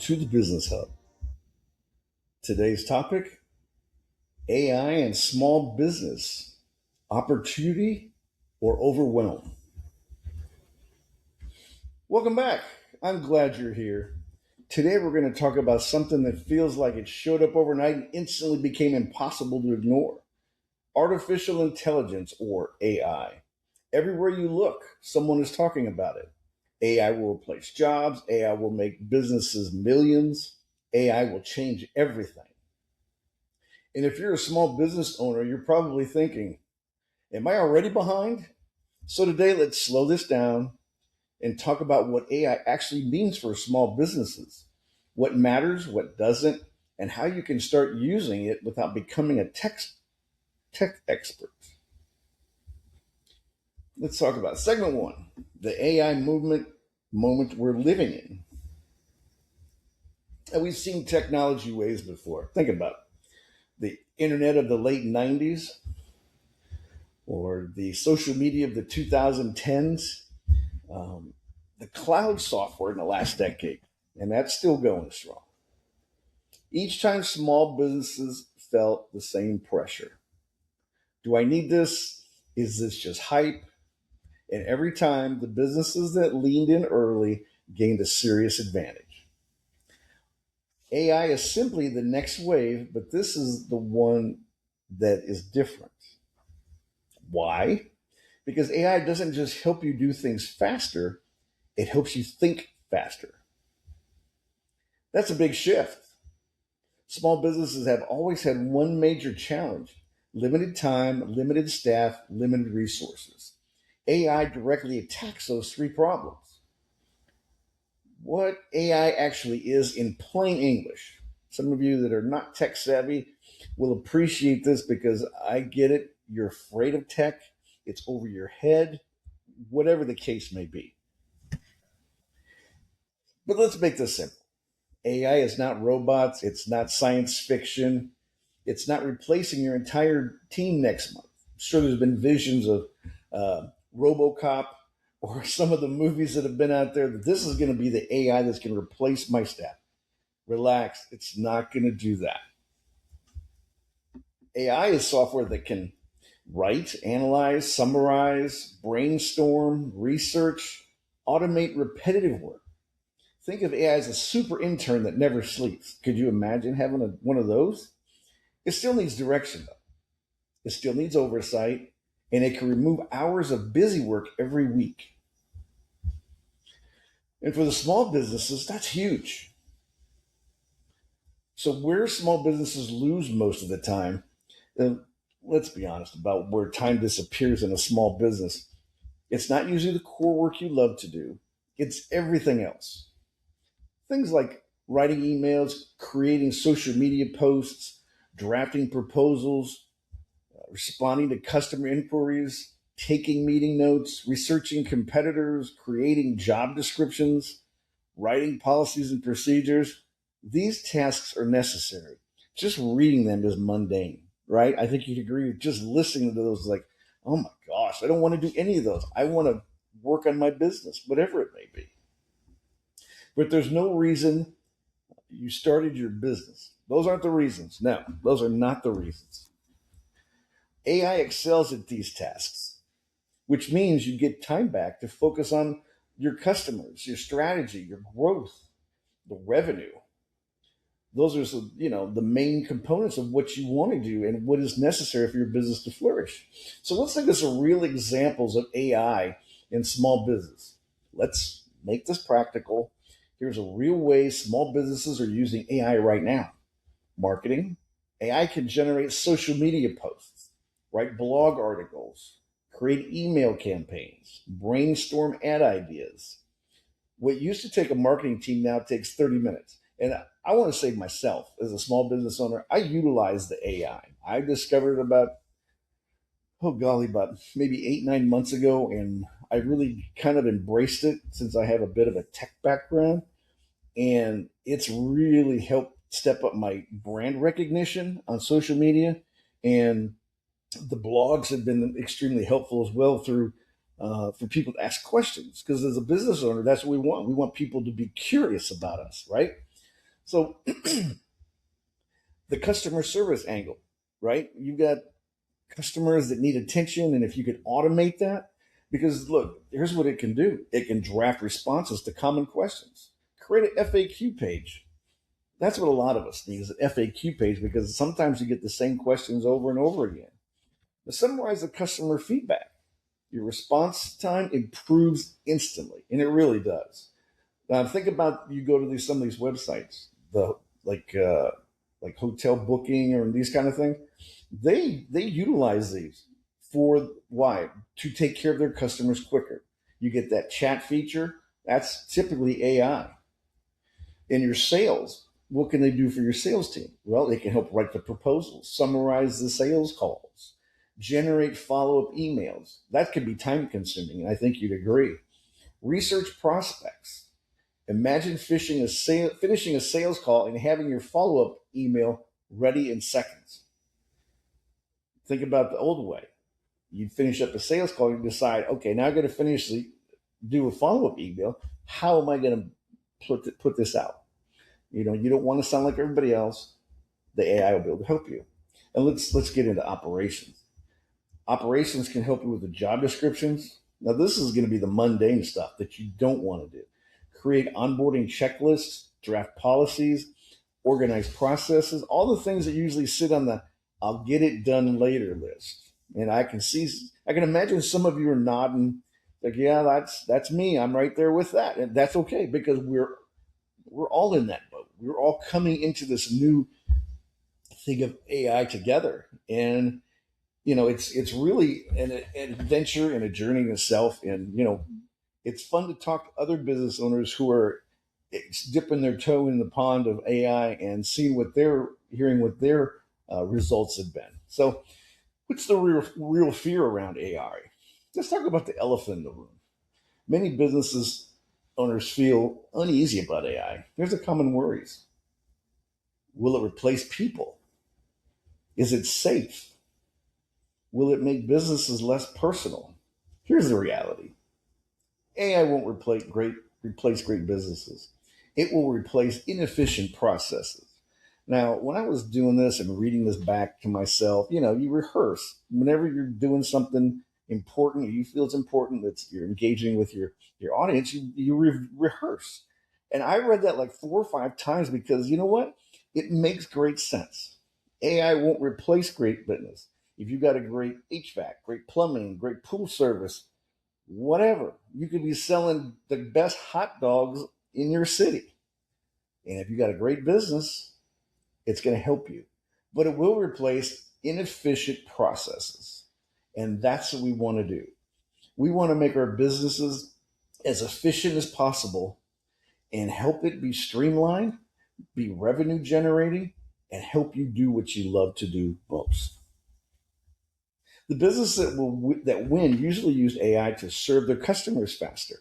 to the Business Hub. Today's topic: AI and small business, opportunity or overwhelm. Welcome back. I'm glad you're here. Today, we're going to talk about something that feels like it showed up overnight and instantly became impossible to ignore: artificial intelligence, or AI. Everywhere you look, someone is talking about it. AI will replace jobs, AI will make businesses millions, AI will change everything. And if you're a small business owner, you're probably thinking, am I already behind? So today, let's slow this down and talk about what AI actually means for small businesses, what matters, what doesn't, and how you can start using it without becoming a tech expert. Let's talk about segment one: the AI movement moment we're living in. And we've seen technology waves before. Think about it: the internet of the late 90s or the social media of the 2010s, um, the cloud software in the last decade, and that's still going strong. Each time small businesses felt the same pressure. Do I need this? Is this just hype? And every time, the businesses that leaned in early gained a serious advantage. AI is simply the next wave, but this is the one that is different. Why? Because AI doesn't just help you do things faster, it helps you think faster. That's a big shift. Small businesses have always had one major challenge: limited time, limited staff, limited resources. AI directly attacks those three problems. What AI actually is in plain English. Some of you that are not tech savvy will appreciate this because I get it. You're afraid of tech, it's over your head, whatever the case may be. But let's make this simple: AI is not robots, it's not science fiction, it's not replacing your entire team next month. I'm sure there's been visions of Robocop or some of the movies that have been out there that this is going to be the AI that's going to replace my staff. Relax, it's not going to do that. AI is software that can write, analyze, summarize, brainstorm, research, automate repetitive work. Think of AI as a super intern that never sleeps. Could you imagine having one of those? It still needs direction, though. It still needs oversight, and it can remove hours of busy work every week. And for the small businesses, that's huge. So, where small businesses lose most of the time, uh, let's be honest about where time disappears in a small business. It's not usually the core work you love to do, it's everything else. Things like writing emails, creating social media posts, drafting proposals, responding to customer inquiries, taking meeting notes, researching competitors, creating job descriptions, writing policies and procedures. These tasks are necessary. Just reading them is mundane, right? I think you'd agree with just listening to those, like, oh my gosh, I don't want to do any of those. I want to work on my business, whatever it may be. But there's no reason you started your business. Those aren't the reasons. No, those are not the reasons. AI excels at these tasks, which means you get time back to focus on your customers, your strategy, your growth, the revenue. Those are the main components of what you want to do and what is necessary for your business to flourish. So let's think of some real examples of AI in small business. Let's make this practical. Here's a real way small businesses are using AI right now: marketing. AI can generate social media posts, write blog articles, create email campaigns, brainstorm ad ideas. What used to take a marketing team now takes 30 minutes. And I want to say myself, as a small business owner, I utilize the AI. I discovered it about, oh golly, about maybe 8, 9 months ago. And I really kind of embraced it since I have a bit of a tech background. And it's really helped step up my brand recognition on social media. And the blogs have been extremely helpful as well through for people to ask questions, because as a business owner, that's what we want. We want people to be curious about us, right? So the customer service angle, right? You've got customers that need attention, and if you could automate that, because look, here's what it can do: it can draft responses to common questions, create an FAQ page. That's what a lot of us need, is an FAQ page, because sometimes you get the same questions over and over again. To summarize the customer feedback, your response time improves instantly, and it really does. Now think about, you go to some of these websites, the like uh, like hotel booking or these kind of things. They utilize these for why? To take care of their customers quicker. You get that chat feature. That's typically AI. In your sales, what can they do for your sales team? Well, they can help write the proposals, summarize the sales calls, generate follow up emails. That could be time consuming, and I think you'd agree. Research prospects. Imagine finishing a sales call and having your follow up email ready in seconds. Think about the old way. You'd finish up a sales call, you decide, okay, now I got to do a follow up email. How am I going to put this out? You don't want to sound like everybody else. The AI will be able to help you. And let's get into operations. Operations can help you with the job descriptions. Now, this is going to be the mundane stuff that you don't want to do. Create onboarding checklists, draft policies, organize processes, all the things that usually sit on the "I'll get it done later" list. And I can imagine some of you are nodding, like, yeah, that's me. I'm right there with that, and that's okay, because we're all in that boat. We're all coming into this new thing of AI together, and it's really an adventure and a journey in itself. And it's fun to talk to other business owners who are dipping their toe in the pond of AI and seeing what they're hearing, what their results have been. So, what's the real fear around AI? Let's talk about the elephant in the room. Many businesses owners feel uneasy about AI. There's a common worries. Will it replace people? Is it safe? Will it make businesses less personal? Here's the reality: AI won't replace great businesses. It will replace inefficient processes. Now, when I was doing this and reading this back to myself, you rehearse. Whenever you're doing something important, or you feel it's important, that you're engaging with your audience, you rehearse. And I read that like 4 or 5 times, because you know what? It makes great sense. AI won't replace great business. If you've got a great HVAC, great plumbing, great pool service, whatever, you could be selling the best hot dogs in your city. And if you got a great business, it's going to help you. But it will replace inefficient processes. And that's what we want to do. We want to make our businesses as efficient as possible and help it be streamlined, be revenue generating, and help you do what you love to do most. The business that win usually use AI to serve their customers faster,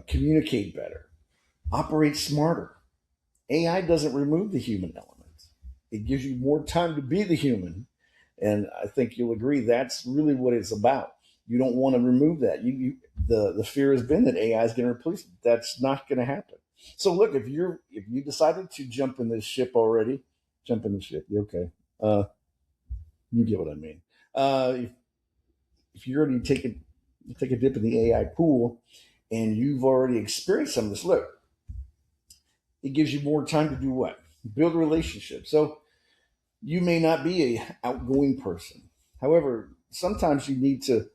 communicate better, operate smarter. AI doesn't remove the human element. It gives you more time to be the human, and I think you'll agree that's really what it's about. You don't want to remove that. The fear has been that AI is going to replace it. That's not going to happen. So look, if you decided to jump in this ship already, jump in the ship. You okay? Uh, you get what I mean. If you already take a dip in the AI pool, and you've already experienced some of this, look, it gives you more time to do what? Build relationships. So you may not be a outgoing person. However, sometimes you need to,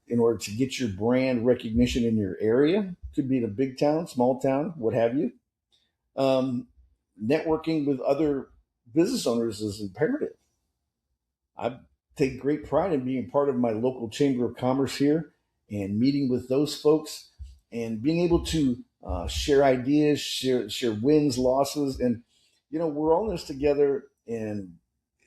in order to get your brand recognition in your area, could be in a big town, small town, what have you. Um, Networking with other business owners is imperative. I take great pride in being part of my local chamber of commerce here, and meeting with those folks, and being able to share ideas, share wins, losses, and we're all in this together. And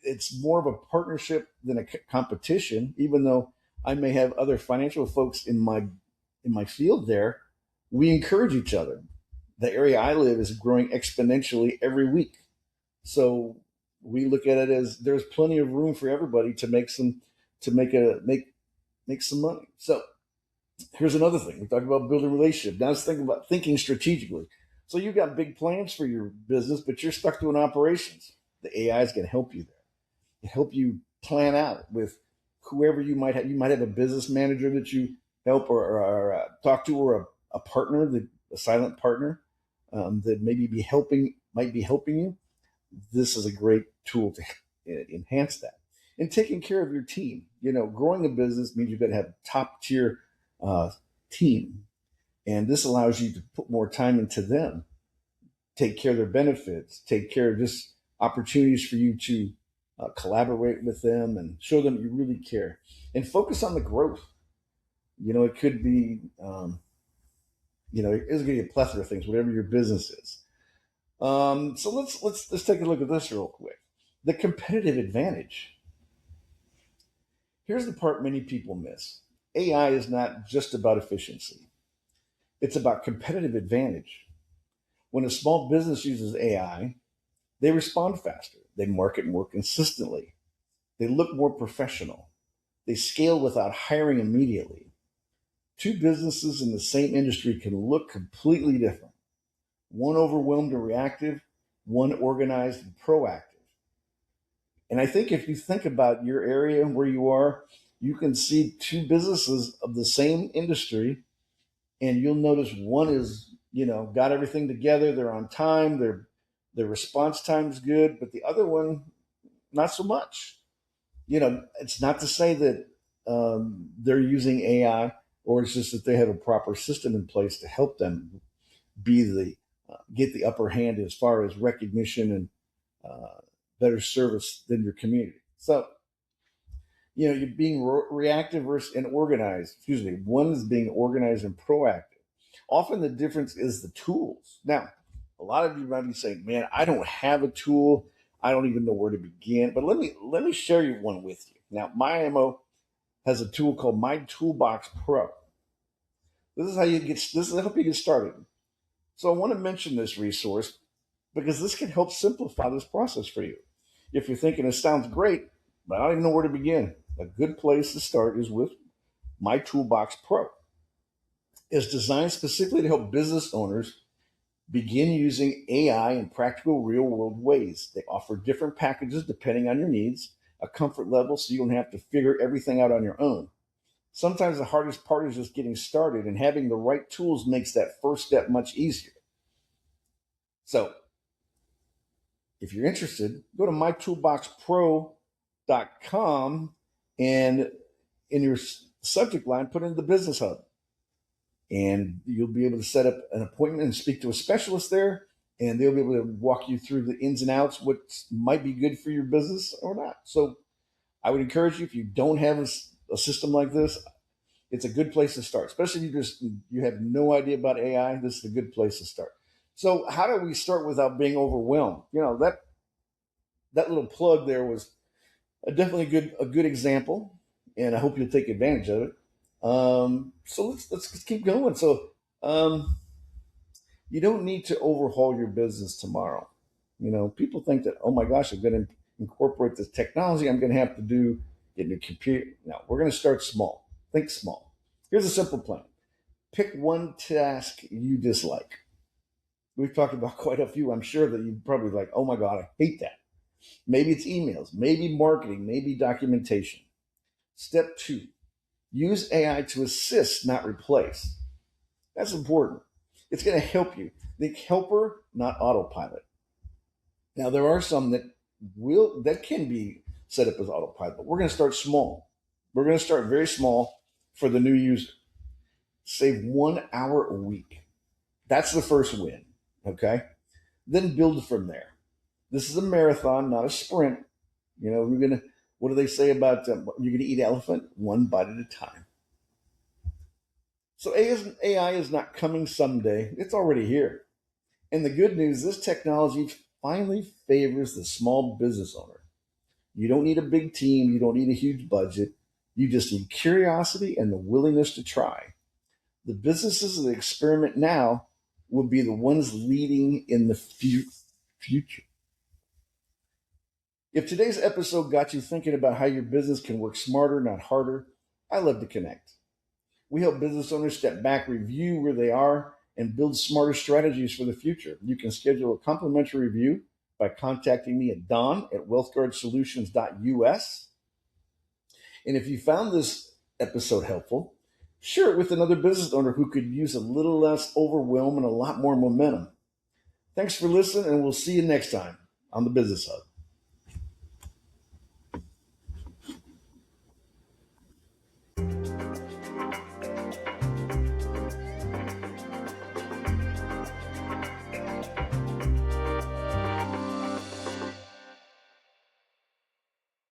it's more of a partnership than a competition. Even though I may have other financial folks in my field there, we encourage each other. The area I live is growing exponentially every week. So we look at it as there's plenty of room for everybody to make some money. So here's another thing. We talked about building relationships. Now let's think about thinking strategically. So you've got big plans for your business, but you're stuck doing operations. The AI is going to help you there. It help you plan out with whoever you might have. You might have a business manager that you help or talk to, or a partner, a silent partner that might be helping you. This is a great tool to enhance that. And taking care of your team. Growing a business means you've got to have a top tier uh, team, and this allows you to put more time into them, take care of their benefits, take care of just opportunities for you to collaborate with them and show them you really care, and focus on the growth. It could be, it's going to be a plethora of things, whatever your business is. So let's take a look at this real quick. The competitive advantage. Here's the part many people miss. AI is not just about efficiency. It's about competitive advantage. When a small business uses AI, they respond faster. They market more consistently. They look more professional. They scale without hiring immediately. Two businesses in the same industry can look completely different. One overwhelmed and reactive, one organized and proactive. And I think if you think about your area where you are, you can see two businesses of the same industry, and you'll notice one is, got everything together, they're on time, their response time is good, but the other one, not so much. It's not to say that they're using AI, or it's just that they have a proper system in place to help them be get the upper hand as far as recognition and better service than your community. So, you're being reactive versus and organized. Excuse me. One is being organized and proactive. Often the difference is the tools. Now, a lot of you might be saying, "Man, I don't have a tool. I don't even know where to begin." But let me share you one with you. Now, my IMO has a tool called My Toolbox Pro. This is how help you get started. So I want to mention this resource because this can help simplify this process for you. If you're thinking it sounds great, but I don't even know where to begin, a good place to start is with My Toolbox Pro. It's designed specifically to help business owners begin using AI in practical, real world ways. They offer different packages depending on your needs, a comfort level so you don't have to figure everything out on your own. Sometimes the hardest part is just getting started, and having the right tools makes that first step much easier. So, if you're interested, go to mytoolboxpro.com, and in your subject line, put in the Business Hub. And you'll be able to set up an appointment and speak to a specialist there, and they'll be able to walk you through the ins and outs, what might be good for your business or not. So I would encourage you, if you don't have a system like this, it's a good place to start. Especially if you have no idea about AI, this is a good place to start. So how do we start without being overwhelmed? That little plug there was definitely a good example, and I hope you'll take advantage of it. So let's keep going. So um, you don't need to overhaul your business tomorrow. People think that, oh my gosh, I'm going to incorporate this technology. I'm going to have to get a new computer. No, we're going to start small. Think small. Here's a simple plan. Pick one task you dislike. We've talked about quite a few. I'm sure that you probably like, oh my God, I hate that. Maybe it's emails, maybe marketing, maybe documentation. Step two, use AI to assist, not replace. That's important. It's going to help you. Think helper, not autopilot. Now there are some that can be set up as autopilot, but we're going to start small. We're going to start very small for the new user. Save 1 hour a week. That's the first win. Okay. Then build from there. This is a marathon, not a sprint. What do they say about you're going to eat elephant one bite at a time? So AI is not coming someday. It's already here. And the good news, this technology finally favors the small business owner. You don't need a big team. You don't need a huge budget. You just need curiosity and the willingness to try. The businesses that experiment now will be the ones leading in the future. If today's episode got you thinking about how your business can work smarter, not harder, I love to connect. We help business owners step back, review where they are, and build smarter strategies for the future. You can schedule a complimentary review by contacting me at don@wealthguardsolutions.us. And if you found this episode helpful, share it with another business owner who could use a little less overwhelm and a lot more momentum. Thanks for listening, and we'll see you next time on the Business Hub.